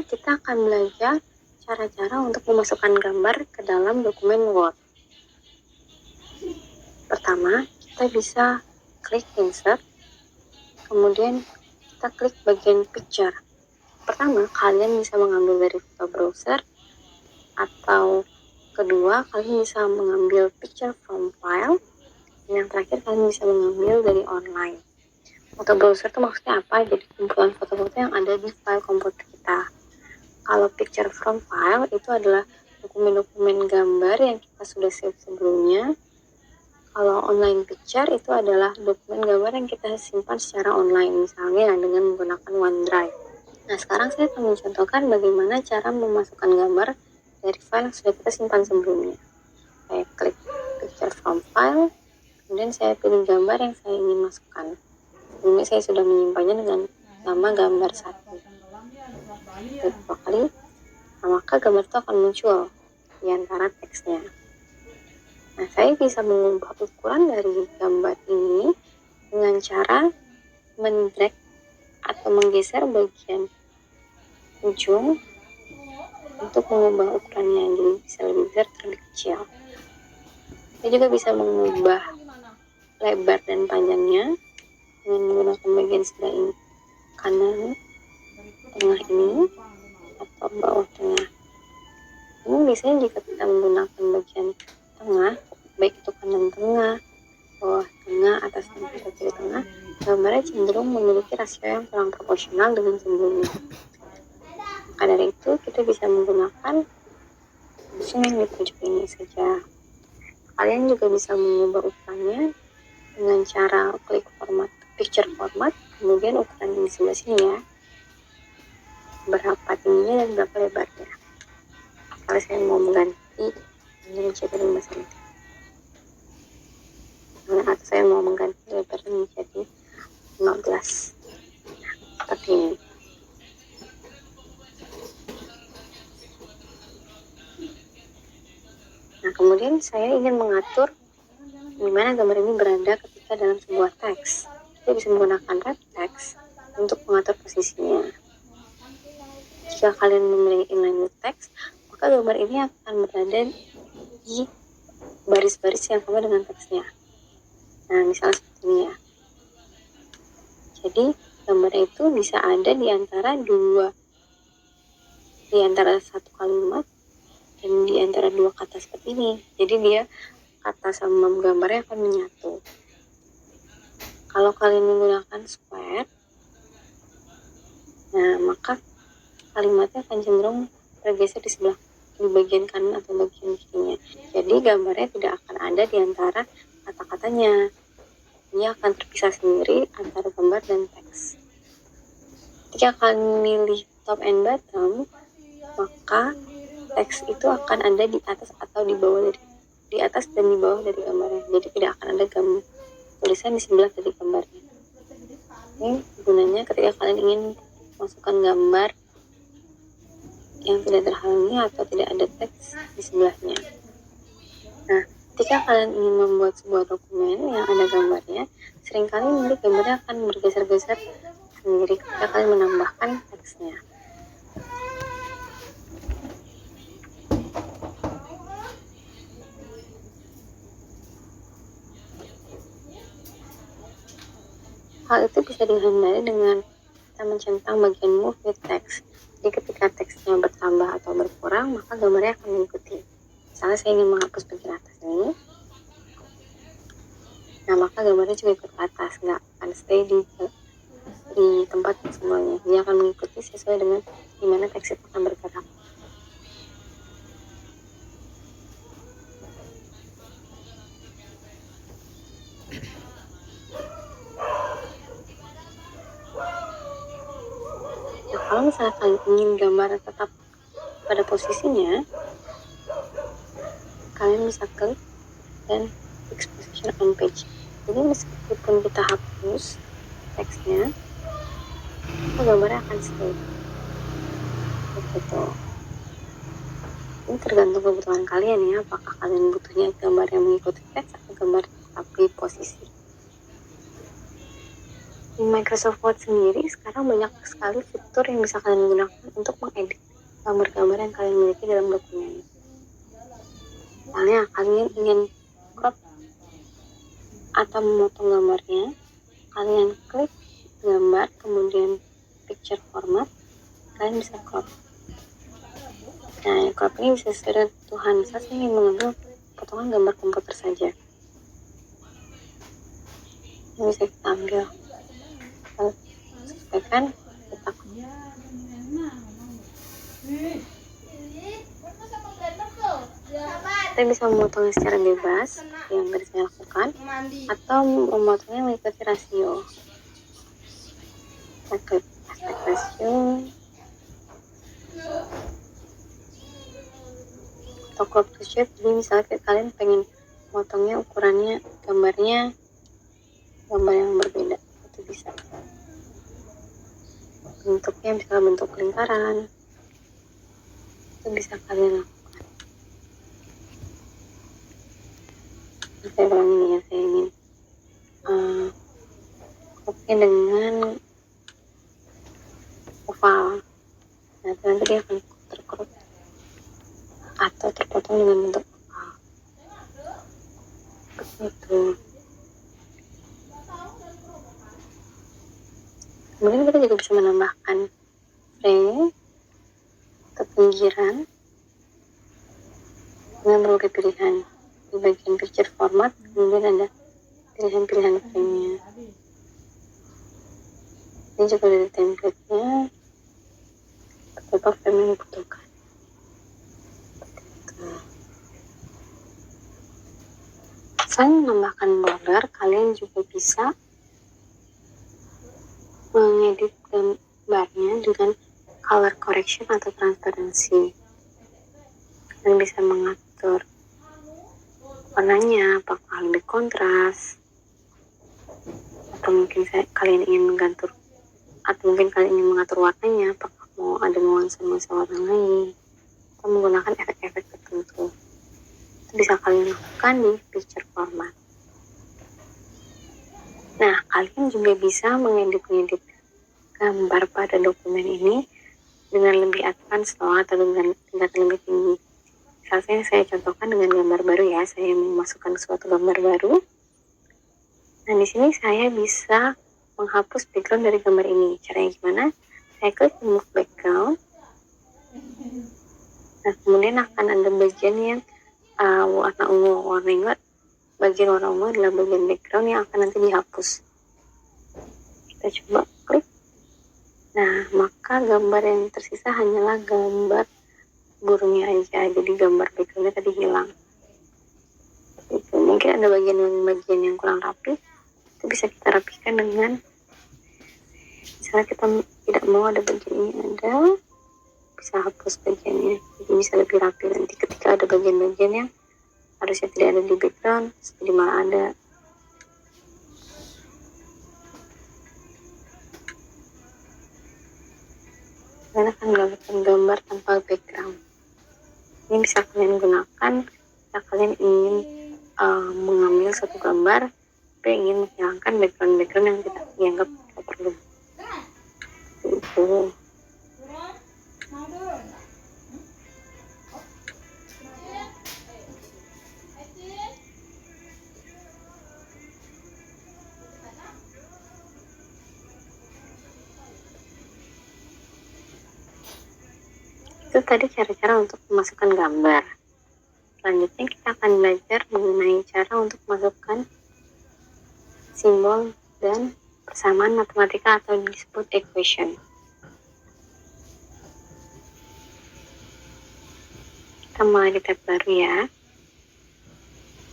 kita akan belajar cara-cara untuk memasukkan gambar ke dalam dokumen Word. Pertama, kita bisa klik insert, kemudian kita klik bagian picture. Pertama, kalian bisa mengambil dari foto browser, atau kedua, kalian bisa mengambil picture from file, dan yang terakhir kalian bisa mengambil dari online. Foto browser itu maksudnya apa? Jadi kumpulan foto-foto yang ada di file komputer kita. Kalau picture from file itu adalah dokumen-dokumen gambar yang kita sudah save sebelumnya. Kalau online picture itu adalah dokumen gambar yang kita simpan secara online, misalnya dengan menggunakan OneDrive. Nah, sekarang saya akan mencontohkan bagaimana cara memasukkan gambar dari file yang sudah kita simpan sebelumnya. Saya klik picture from file, kemudian saya pilih gambar yang saya ingin masukkan. Sebelumnya saya sudah menyimpannya dengan nama gambar 1. Klik 2 kali, maka gambar itu akan muncul di antara teksnya. Nah, saya bisa mengubah ukuran dari gambar ini dengan cara mendrag atau menggeser bagian ujung untuk mengubah ukurannya, jadi bisa lebih besar atau lebih kecil. Saya juga bisa mengubah lebar dan panjangnya dengan menggunakan bagian sebelah ini, kanan, tengah ini, atau bawah tengah. Ini biasanya jika kita menggunakan bagian tengah, baik itu kanan tengah, bawah tengah, atas tengah, atau kiri tengah, gambarnya cenderung memiliki rasio yang kurang proporsional dengan sebelumnya. Maka dari itu, kita bisa menggunakan zoom yang di pojok ini saja. Kalian juga bisa mengubah ukurannya dengan cara klik format, picture format, kemudian ukuran di sebelah sini ya, berapa tingginya dan berapa lebarnya. Kalau saya mau mengganti ini menjadi 5 cm, atau saya mau mengganti lebarnya menjadi 15, seperti ini. Nah, kemudian saya ingin mengatur di mana gambar ini berada ketika dalam sebuah teks. Kita bisa menggunakan wrap text untuk mengatur posisinya. Jika kalian memilih inline with text, maka gambar ini akan berada di baris-baris yang sama dengan teksnya. Nah, misalnya seperti ini ya. Jadi, gambar itu bisa ada di antara satu kalimat dan di antara dua kata seperti ini. Jadi dia kata sama gambarnya akan menyatu. Kalau kalian menggunakan square, nah maka kalimatnya akan cenderung bergeser di bagian kanan atau bagian kirinya. Jadi gambarnya tidak akan ada di antara kata-katanya. Dia akan terpisah sendiri antara gambar dan teks. Ketika kalian milih top and bottom, maka teks itu akan ada di atas atau di bawah di atas dan di bawah dari gambarnya. Jadi tidak akan ada tulisan di sebelah dari gambarnya. Ini gunanya ketika kalian ingin masukkan gambar yang tidak terhalangi atau tidak ada teks di sebelahnya. Nah, ketika kalian ingin membuat sebuah dokumen yang ada gambarnya, seringkali nanti gambarnya akan bergeser-geser sendiri ketika kalian menambahkan teksnya. Hal itu bisa dihindari dengan kita mencentang bagian move with text. Jadi ketika teksnya bertambah atau berkurang, maka gambarnya akan mengikuti. Misalnya saya ingin menghapus bagian atas ini, nah maka gambarnya juga ikut ke atas, nggak akan stay di tempat semuanya. Dia akan mengikuti sesuai dengan dimana teks itu akan bergerak. Kalau misalnya kalian ingin gambar tetap pada posisinya, kalian bisa klik dan fix position on page. Jadi meskipun kita hapus teksnya, gambarnya akan stay. Begitu. Ini tergantung kebutuhan kalian ya, apakah kalian butuhnya gambar yang mengikuti teks atau gambar tetap di posisi. Di Microsoft Word sendiri sekarang banyak sekali fitur yang bisa kalian gunakan untuk mengedit gambar-gambar yang kalian miliki dalam dokumen. Misalnya kalian ingin crop atau memotong gambarnya, kalian klik gambar, kemudian picture format, kalian bisa crop. Nah, crop ini bisa sesuai Tuhan. Saya ingin mengambil potongan gambar komputer saja. Ini bisa kita ambil. Sesuaikan, kita crop. Kita bisa memotongnya secara bebas, yang tadi saya lakukan, atau memotongnya mengikuti rasio. Kita klik aspek rasio, atau crop to shape. Jadi misalnya kalian pengen motongnya ukurannya gambarnya gambar yang berbeda, itu bisa. Bentuknya misalnya bentuk lingkaran, itu bisa kalian lakukan. Saya ulang ini ya, saya ingin cropnya dengan oval. Nah, nanti dia akan tercrop atau terpotong dengan bentuk oval. Begitu. Kemudian kita juga bisa menambahkan frame atau pinggiran dengan berbagai pilihan. Di bagian picture format, kemudian ada pilihan-pilihan frame-nya. Ini juga dari template-nya, beberapa frame yang dibutuhkan. Selain menambahkan border, kalian juga bisa mengedit gambarnya dengan color correction atau transparansi. Kalian bisa mengatur warnanya, apakah lebih kontras, atau mungkin kalian ingin mengatur, atau mungkin kalian ingin mengatur warnanya, apakah mau ada nuansa-nuansa warna lain, atau menggunakan efek-efek tertentu. Itu bisa kalian lakukan di picture format. Nah, kalian juga bisa mengedit gambar pada dokumen ini dengan lebih advance atau dengan tingkatan lebih tinggi. Misalnya saya contohkan dengan gambar baru ya, saya memasukkan suatu gambar baru. Nah, di sini saya bisa menghapus background dari gambar ini. Caranya gimana? Saya klik remove background. Nah, kemudian akan ada bagian yang warna ungu. Bagian warna ungu adalah bagian background yang akan nanti dihapus. Kita coba klik. Nah, maka gambar yang tersisa hanyalah gambar burungnya aja, jadi gambar backgroundnya tadi hilang. Itu mungkin ada bagian yang kurang rapi, itu bisa kita rapikan dengan misalnya kita tidak mau ada bagian ini ada, bisa hapus bagiannya, jadi bisa lebih rapi nanti ketika ada bagian-bagian yang harusnya tidak ada di background, jadi malah ada. Kalian akan mendapatkan gambar tanpa background. Ini bisa kalian gunakan jika kalian ingin mengambil satu gambar tapi ingin menghilangkan background yang kita dianggap tidak perlu. Itu. Itu tadi cara-cara untuk memasukkan gambar. Selanjutnya kita akan belajar mengenai cara untuk memasukkan simbol dan persamaan matematika atau disebut equation. Kita mulai di tab baru ya.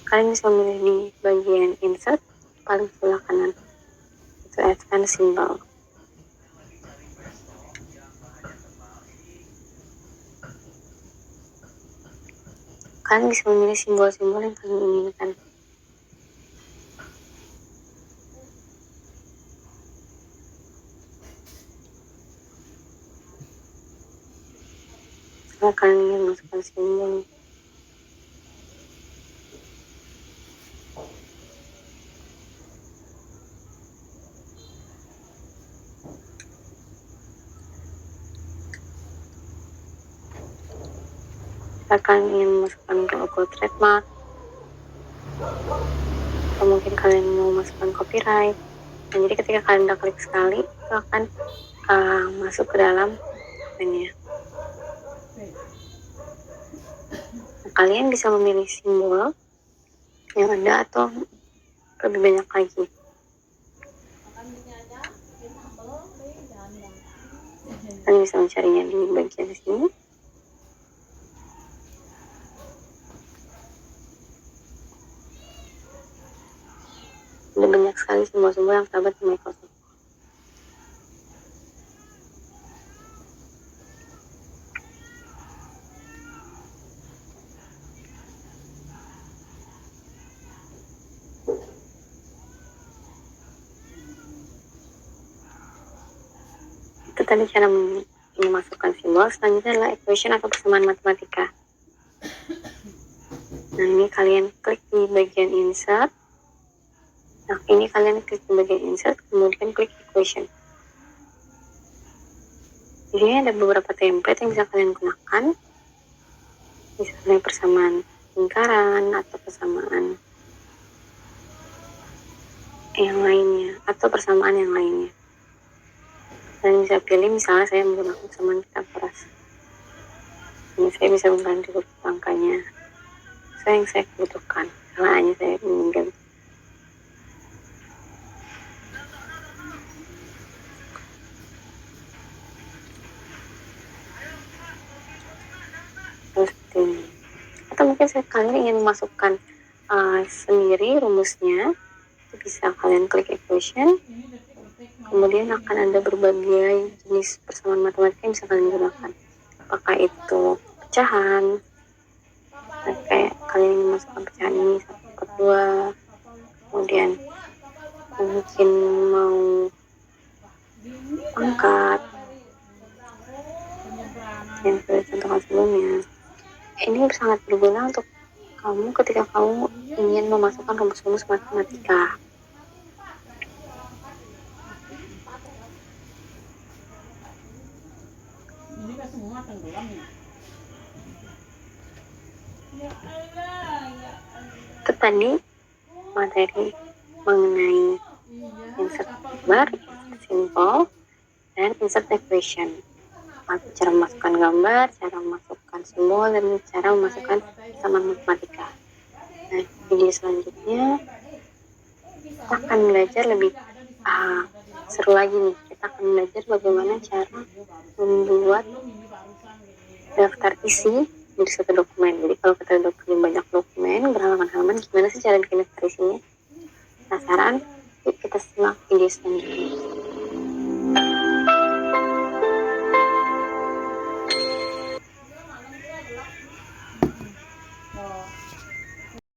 Kalian bisa memilih di bagian insert paling sebelah kanan. Itu advance symbol. Kalian bisa memilih simbol-simbol yang kalian inginkan. Kalau kalian ingin masukkan simbol, kalian ingin memasukkan logo trademark, atau mungkin kalian mau masukkan copyright. Nah, jadi ketika kalian udah klik sekali, itu akan masuk ke dalam dokumennya. Nah, kalian bisa memilih simbol yang ada atau lebih banyak lagi. Kalian bisa mencarinya di bagian sini. Ada banyak sekali simbol-simbol yang terdapat di Microsoft. Itu tadi cara memasukkan simbol. Selanjutnya adalah equation atau persamaan matematika. Nah, ini kalian klik di bagian insert. Nah, ini kalian klik di bagian insert, kemudian klik equation. Di sini ada beberapa template yang bisa kalian gunakan. Misalnya persamaan lingkaran atau persamaan yang lainnya, atau persamaan yang lainnya. Kalian bisa pilih, misalnya saya menggunakan persamaan Pythagoras. Ini saya bisa mengganti angkanya yang saya butuhkan, karena hanya saya ingin. Seperti ini. Atau mungkin kalian ingin memasukkan sendiri rumusnya, itu bisa kalian klik equation, kemudian akan ada berbagai jenis persamaan matematika yang bisa kalian gunakan. Apakah itu pecahan, kayak kalian ingin memasukkan pecahan ini 1/2, kemudian mungkin mau pangkat yang saya contohkan sebelumnya. Ini sangat berguna untuk kamu ketika kamu ingin memasukkan rumus-rumus matematika. Itu tadi materi mengenai insert gambar, simple, dan insert equation. Cara memasukkan gambar, cara memasukkan simbol, dan cara memasukkan persamaan matematika. Nah, video selanjutnya kita akan belajar lebih seru lagi nih. Kita akan belajar bagaimana cara membuat daftar isi dari satu dokumen. Jadi kalau kita punya banyak dokumen berhalaman-halaman, gimana sih cara bikin daftar isinya? Penasaran? Yuk kita simak video selanjutnya.